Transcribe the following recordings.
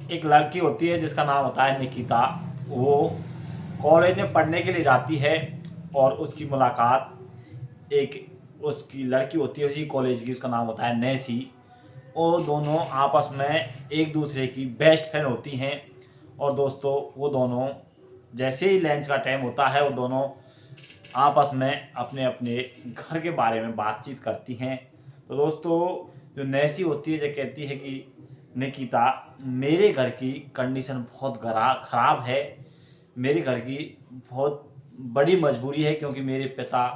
एक लड़की होती है जिसका नाम होता है निकिता। वो कॉलेज में पढ़ने के लिए जाती है और उसकी मुलाकात एक उसकी लड़की होती है उसी कॉलेज की, उसका नाम होता है नैसी। वो दोनों आपस में एक दूसरे की बेस्ट फ्रेंड होती हैं। और दोस्तों वो दोनों जैसे ही लंच का टाइम होता है वो दोनों आपस में अपने अपने घर के बारे में बातचीत करती हैं। तो दोस्तों जो नैसी होती है जो कहती है कि निकिता, मेरे घर की कंडीशन बहुत ख़राब है। मेरे घर की बहुत बड़ी मजबूरी है क्योंकि मेरे पिता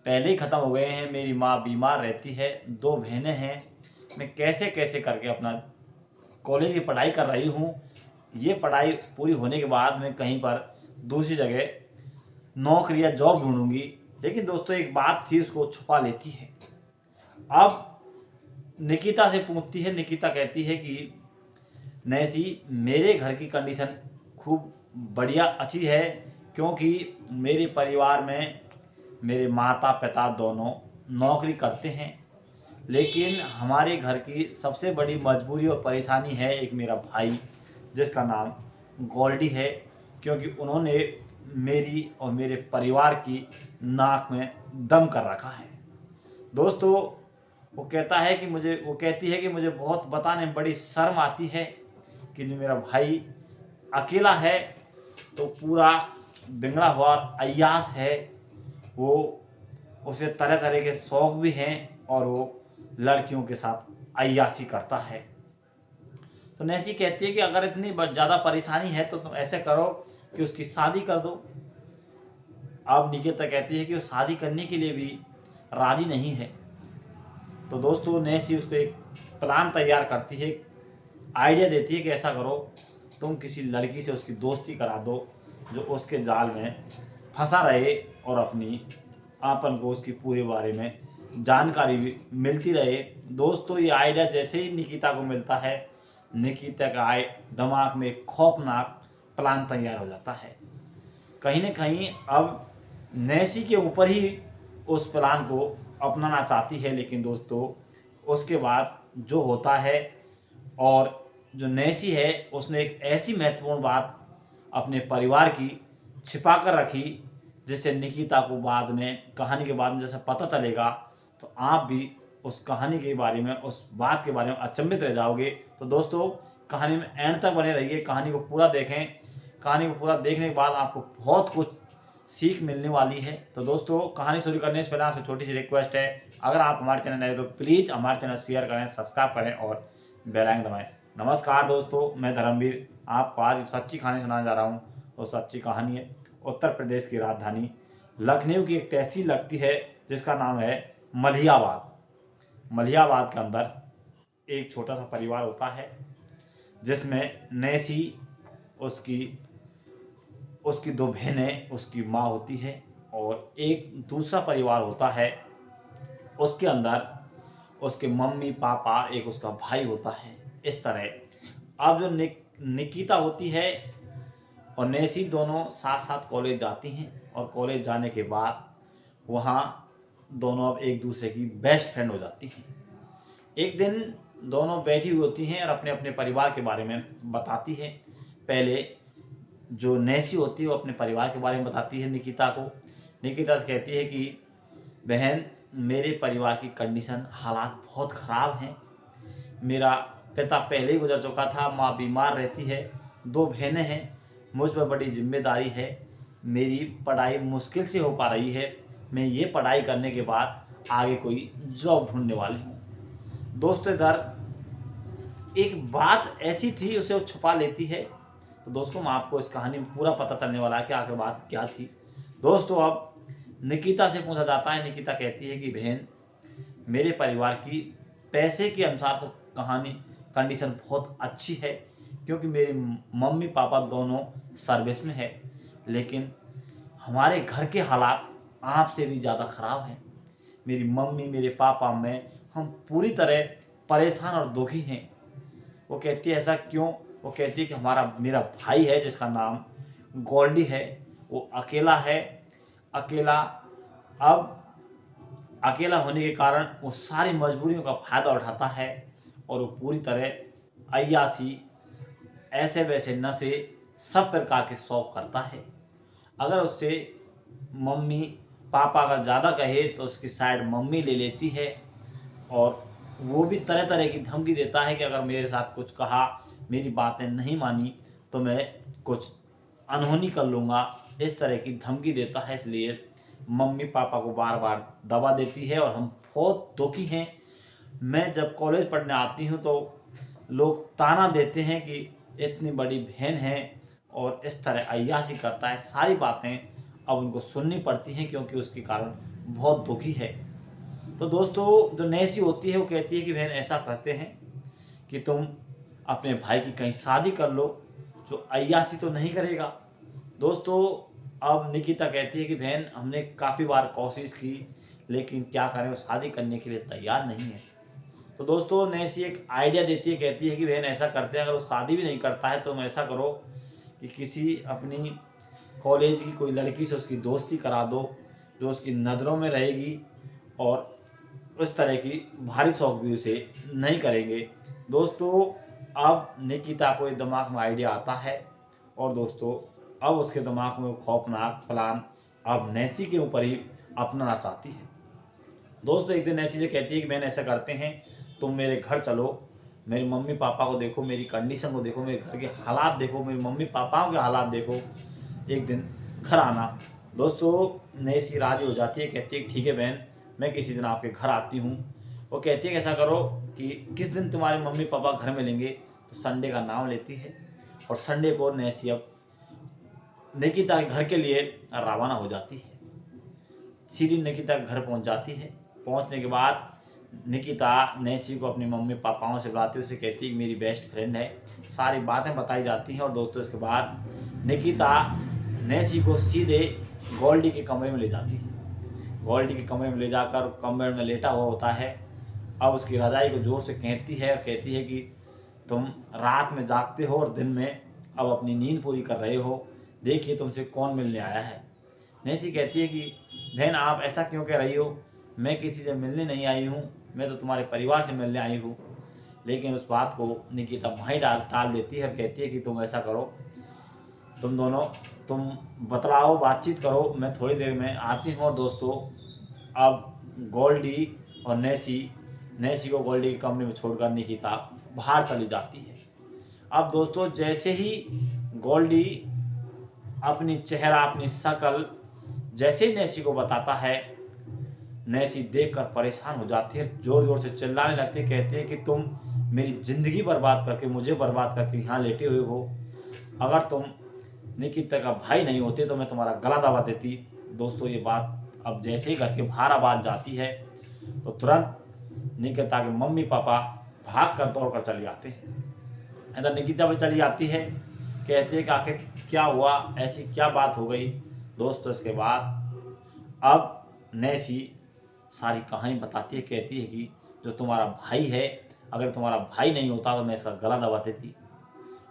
पहले ही ख़त्म हो गए हैं। मेरी माँ बीमार रहती है, 2 बहनें हैं। मैं कैसे कैसे करके अपना कॉलेज की पढ़ाई कर रही हूँ। ये पढ़ाई पूरी होने के बाद मैं कहीं पर दूसरी जगह नौकरी या जॉब ढूंढूंगी। लेकिन दोस्तों एक बात थी, उसको छुपा लेती है। अब निकिता से पूछती है, निकिता कहती है कि नैसी, मेरे घर की कंडीशन खूब बढ़िया अच्छी है क्योंकि मेरे परिवार में मेरे माता पिता दोनों नौकरी करते हैं। लेकिन हमारे घर की सबसे बड़ी मजबूरी और परेशानी है एक मेरा भाई जिसका नाम गोल्डी है, क्योंकि उन्होंने मेरी और मेरे परिवार की नाक में दम कर रखा है। दोस्तों वो कहती है कि मुझे बहुत बताने में बड़ी शर्म आती है कि जो मेरा भाई अकेला है तो पूरा बिगड़ा हुआ अय्यास है। वो उसे तरह तरह के शौक भी हैं और वो लड़कियों के साथ अय्यासी करता है। तो नैसी कहती है कि अगर इतनी ज़्यादा परेशानी है तो तुम ऐसे करो कि उसकी शादी कर दो। अब निकिता कहती है कि वो शादी करने के लिए भी राजी नहीं है। तो दोस्तों नैसी उसको एक प्लान तैयार करती है, आइडिया देती है कि ऐसा करो, तुम किसी लड़की से उसकी दोस्ती करा दो जो उसके जाल में फंसा रहे और अपनी आपन को उसकी पूरे बारे में जानकारी भी मिलती रहे। दोस्तों ये आइडिया जैसे ही निकिता को मिलता है, निकिता का दिमाग में एक खौफनाक प्लान तैयार हो जाता है। कहीं ना कहीं अब नैसी के ऊपर ही उस प्लान को अपनाना चाहती है। लेकिन दोस्तों उसके बाद जो होता है, और जो नैसी है उसने एक ऐसी महत्वपूर्ण बात अपने परिवार की छिपा कर रखी जिससे निकिता को बाद में, कहानी के बाद में जैसे पता चलेगा तो आप भी उस कहानी के बारे में, उस बात के बारे में अचंभित रह जाओगे। तो दोस्तों कहानी में एंड तक बने रहिए, कहानी को पूरा देखें। कहानी को पूरा देखने के बाद आपको बहुत कुछ सीख मिलने वाली है। तो दोस्तों कहानी शुरू करने से पहले आपसे छोटी सी रिक्वेस्ट है, अगर आप हमारे चैनल नए तो प्लीज़ हमारे चैनल शेयर करें, सब्सक्राइब करें और बेल आइकन दबाएं। नमस्कार दोस्तों, मैं धर्मवीर आपको आज सच्ची कहानी सुनाने जा रहा हूँ। और सच्ची कहानी है उत्तर प्रदेश की राजधानी लखनऊ की एक तहसील लगती है जिसका नाम है मलिहाबाद। मलिहाबाद के अंदर एक छोटा सा परिवार होता है जिसमें नैसी, उसकी उसकी 2 बहनें, उसकी माँ होती है और एक दूसरा परिवार होता है। उसके अंदर उसके मम्मी पापा, एक उसका भाई होता है। इस तरह अब जो निकिता होती है और नैसी दोनों साथ साथ कॉलेज जाती हैं और कॉलेज जाने के बाद वहाँ दोनों अब एक दूसरे की बेस्ट फ्रेंड हो जाती हैं। एक दिन दोनों बैठी हुई होती हैं और अपने अपने परिवार के बारे में बताती हैं। पहले जो नैसी होती है वो अपने परिवार के बारे में बताती है निकिता को। निकिता से कहती है कि बहन, मेरे परिवार की कंडीशन, हालात बहुत ख़राब हैं। मेरा पिता पहले ही गुजर चुका था, माँ बीमार रहती है, 2 बहनें हैं, मुझ पर बड़ी जिम्मेदारी है। मेरी पढ़ाई मुश्किल से हो पा रही है। मैं ये पढ़ाई करने के बाद आगे कोई जॉब ढूंढने वाली हूँ। दोस्तों इधर एक बात ऐसी थी, उसे वो छुपा लेती है। तो दोस्तों मैं आपको इस कहानी में पूरा पता चलने वाला है कि आखिर बात क्या थी। दोस्तों अब निकिता से पूछा जाता है। निकिता कहती है कि बहन, मेरे परिवार की पैसे के अनुसार तो कंडीशन बहुत अच्छी है क्योंकि मेरे मम्मी पापा दोनों सर्विस में है। लेकिन हमारे घर के हालात आपसे भी ज़्यादा ख़राब हैं। मेरी मम्मी, मेरे पापा, मैं, हम पूरी तरह परेशान और दुखी हैं। वो कहती है ऐसा क्यों? वो कहती है कि मेरा भाई है जिसका नाम गोल्डी है, वो अकेला है। अकेला अब अकेला होने के कारण वो सारी मजबूरियों का फ़ायदा उठाता है और वो पूरी तरह अय्यासी ऐसे वैसे नशे सब प्रकार के शौक करता है। अगर उससे मम्मी पापा का ज़्यादा कहे तो उसकी साइड मम्मी ले लेती है, और वो भी तरह तरह की धमकी देता है कि अगर मेरे साथ कुछ कहा, मेरी बातें नहीं मानी तो मैं कुछ अनहोनी कर लूँगा। इस तरह की धमकी देता है, इसलिए मम्मी पापा को बार बार दबा देती है और हम बहुत दुखी हैं। मैं जब कॉलेज पढ़ने आती हूँ तो लोग ताना देते हैं कि इतनी बड़ी बहन है और इस तरह अय्याशी करता है। सारी बातें अब उनको सुननी पड़ती हैं क्योंकि उसके कारण बहुत दुखी है। तो दोस्तों, जो नैसी होती है वो कहती है कि बहन ऐसा करते हैं कि तुम अपने भाई की कहीं शादी कर लो जो अय्याशी तो नहीं करेगा। दोस्तों, अब निकिता कहती है कि बहन हमने काफ़ी बार कोशिश की, लेकिन क्या करें, वो शादी करने के लिए तैयार नहीं है। तो दोस्तों, नैसी एक आइडिया देती है, कहती है कि बहन ऐसा करते हैं, अगर वो शादी भी नहीं करता है तो तुम ऐसा करो कि किसी अपनी कॉलेज की कोई लड़की से उसकी दोस्ती करा दो जो उसकी नज़रों में रहेगी, और उस तरह की भारी शौक भी उसे नहीं करेंगे। दोस्तों, अब निकिता को एक दिमाग में आइडिया आता है, और दोस्तों अब उसके दिमाग में वो खौफनाक प्लान अब नैसी के ऊपर ही अपनाना चाहती है। दोस्तों, एक दिन नैसी से कहती है कि मैंने ऐसा करते हैं, तुम मेरे घर चलो, मेरे मम्मी पापा को देखो, मेरी कंडीशन को देखो, मेरे घर के हालात देखो, मेरे मम्मी पापाओं के हालात देखो, एक दिन घर आना। दोस्तों, नैसी राजी हो जाती है, कहती है ठीक है बहन, मैं किसी दिन आपके घर आती हूँ। वो कहती है कि ऐसा करो कि किस दिन तुम्हारे मम्मी पापा घर मिलेंगे, तो संडे का नाम लेती है, और संडे को नैसी अब निकिता के घर के लिए रवाना हो जाती है। सीधी निकिता के घर पहुंच जाती है। पहुंचने के बाद निकिता नैसी को अपनी मम्मी पापाओं से बुलाती है, उसे कहती है कि मेरी बेस्ट फ्रेंड है, सारी बातें बताई जाती हैं। और दोस्तों, इसके बाद निकिता नैसी को सीधे गोल्डी के कमरे में ले जाती है। गोल्डी के कमरे में ले जाकर कमरे में लेटा हुआ होता है। अब उसकी रज़ाई को जोर से कहती है, कहती है कि तुम रात में जागते हो और दिन में अब अपनी नींद पूरी कर रहे हो, देखिए तुमसे कौन मिलने आया है। नैसी कहती है कि बहन आप ऐसा क्यों कह रही हो, मैं किसी से मिलने नहीं आई हूँ, मैं तो तुम्हारे परिवार से मिलने आई हूँ। लेकिन उस बात को निकिता वहीं टाल देती है, कहती है कि तुम ऐसा करो, तुम दोनों तुम बतलाओ, बातचीत करो, मैं थोड़ी देर में आती हूँ। और दोस्तों, अब गोल्डी और नैसी को गोल्डी के कमरे में छोड़कर निकिता बाहर चली जाती है। अब दोस्तों, जैसे ही गोल्डी अपनी चेहरा, अपनी शक्ल जैसे ही नैसी को बताता है, नैसी देखकर परेशान हो जाती है, जोर जोर से चिल्लाने लगती है, कहती है कि तुम मेरी ज़िंदगी बर्बाद करके, मुझे बर्बाद करके यहाँ लेटे हुए हो, अगर तुम निकिता का भाई नहीं होते तो मैं तुम्हारा गला दबा देती। दोस्तों, ये बात अब जैसे ही घर के बाहर आवाज़ जाती है तो तुरंत निकिता के मम्मी पापा भाग कर दौड़ कर चले आते हैं। इधर निकिता भी चली आती है, कहती है कि आखिर क्या हुआ, ऐसी क्या बात हो गई। दोस्तों, इसके बाद अब नैसी सारी कहानी बताती है, कहती है कि जो तुम्हारा भाई है, अगर तुम्हारा भाई नहीं होता तो मैं इसका गला दबा देती।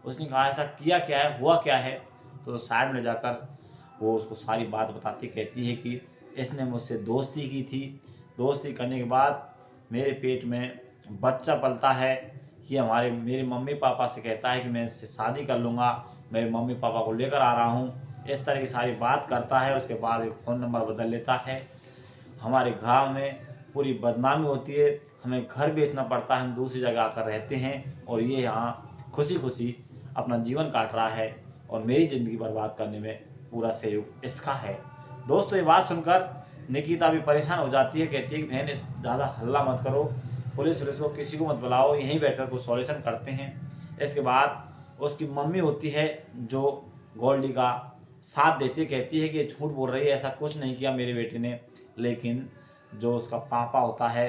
उसने कहा ऐसा किया क्या है, हुआ क्या है। तो साइड में जाकर वो उसको सारी बात बताती, कहती है कि इसने मुझसे दोस्ती की थी, दोस्ती करने के बाद मेरे पेट में बच्चा पलता है, ये मेरे मम्मी पापा से कहता है कि मैं इससे शादी कर लूँगा, मेरे मम्मी पापा को लेकर आ रहा हूँ, इस तरह की सारी बात करता है। उसके बाद एक फ़ोन नंबर बदल लेता है। हमारे गांव में पूरी बदनामी होती है, हमें घर बेचना पड़ता है, हम दूसरी जगह आकर रहते हैं, और ये यहाँ खुशी खुशी अपना जीवन काट रहा है, और मेरी ज़िंदगी बर्बाद करने में पूरा सहयोग इसका है। दोस्तों, ये बात सुनकर निकिता भी परेशान हो जाती है, कहती है कि बहन ज़्यादा हल्ला मत करो, पुलिस को किसी को मत बुलाओ, यहीं बैठकर कुछ सॉल्यूशन करते हैं। इसके बाद उसकी मम्मी होती है जो गोल्डी का साथ देती है, कहती है कि ये झूठ बोल रही है, ऐसा कुछ नहीं किया मेरे बेटे ने। लेकिन जो उसका पापा होता है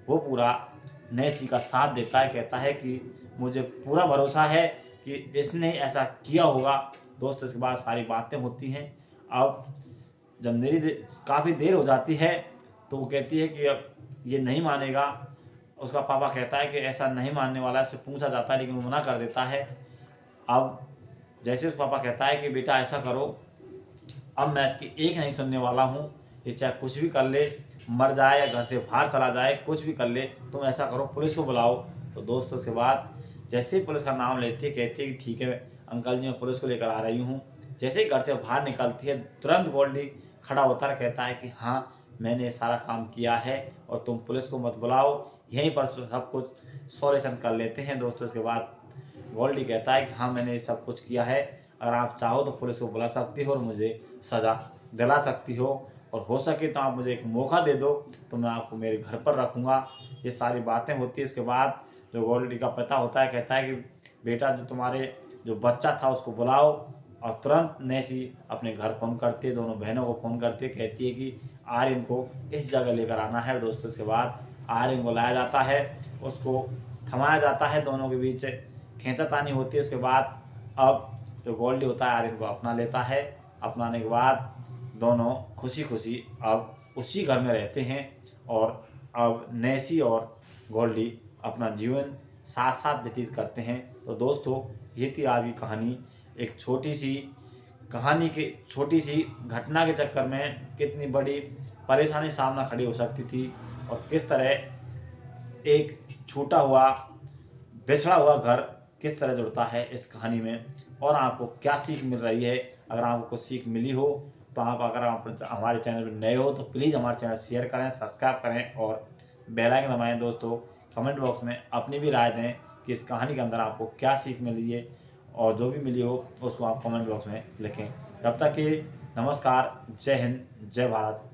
वो पूरा नैसी का साथ देता है, कहता है कि मुझे पूरा भरोसा है कि इसने ऐसा किया होगा। दोस्तों, इसके बाद सारी बातें होती हैं। अब जब काफ़ी देर हो जाती है तो वो कहती है कि अब ये नहीं मानेगा। उसका पापा कहता है कि ऐसा नहीं मानने वाला, इससे पूछा जाता है लेकिन वो मना कर देता है। अब जैसे उस पापा कहता है कि बेटा ऐसा करो, अब मैं इसकी एक नहीं सुनने वाला हूँ, ये चाहे कुछ भी कर ले, मर जाए या घर से बाहर चला जाए, कुछ भी कर ले, तुम ऐसा करो पुलिस को बुलाओ। तो दोस्तों, के बाद जैसे ही पुलिस का नाम लेती है कहती है कि ठीक है अंकल जी, मैं पुलिस को लेकर आ रही हूँ। जैसे ही घर से बाहर निकलती है तुरंत गोल्डी खड़ा होता है, कहता है कि हाँ, मैंने ये सारा काम किया है और तुम पुलिस को मत बुलाओ, यहीं पर सब कुछ सॉल्यूशन कर लेते हैं दोस्तों। इसके बाद गोल्डी कहता है कि हाँ, मैंने ये सब कुछ किया है, अगर आप चाहो तो पुलिस को बुला सकती हो और मुझे सज़ा दिला सकती हो, और हो सके तो आप मुझे एक मौका दे दो तो मैं आपको मेरे घर पर रखूँगा। ये सारी बातें होती है। इसके बाद जो गोल्डी का पिता होता है कहता है कि बेटा, जो तुम्हारे जो बच्चा था उसको बुलाओ, और तुरंत नैसी अपने घर फ़ोन करती है, दोनों बहनों को फ़ोन करती है, कहती है कि आर्यन को इस जगह लेकर आना है दोस्तों। इसके बाद आर्यन को लाया जाता है, उसको थमाया जाता है, दोनों के बीच खींचातानी होती है। उसके बाद अब जो गोल्डी होता है आर्यन को अपना लेता है। अपनाने के बाद दोनों खुशी खुशी अब उसी घर में रहते हैं, और अब नैसी और गोल्डी अपना जीवन साथ साथ व्यतीत करते हैं। तो दोस्तों, ये थी आज की कहानी। एक छोटी सी कहानी के छोटी सी घटना के चक्कर में कितनी बड़ी परेशानी सामना खड़ी हो सकती थी, और किस तरह एक छूटा हुआ बिछड़ा हुआ घर किस तरह जुड़ता है इस कहानी में, और आपको क्या सीख मिल रही है। अगर आपको कुछ सीख मिली हो तो अगर आप हमारे चैनल पर नए हो तो प्लीज़ हमारे चैनल शेयर करें, सब्सक्राइब करें और बेल आइकन दबाएं। दोस्तों, कमेंट बॉक्स में अपनी भी राय दें कि इस कहानी के अंदर आपको क्या सीख मिली है, और जो भी मिली हो उसको आप कमेंट बॉक्स में लिखें। तब तक के नमस्कार, जय हिंद, जय भारत।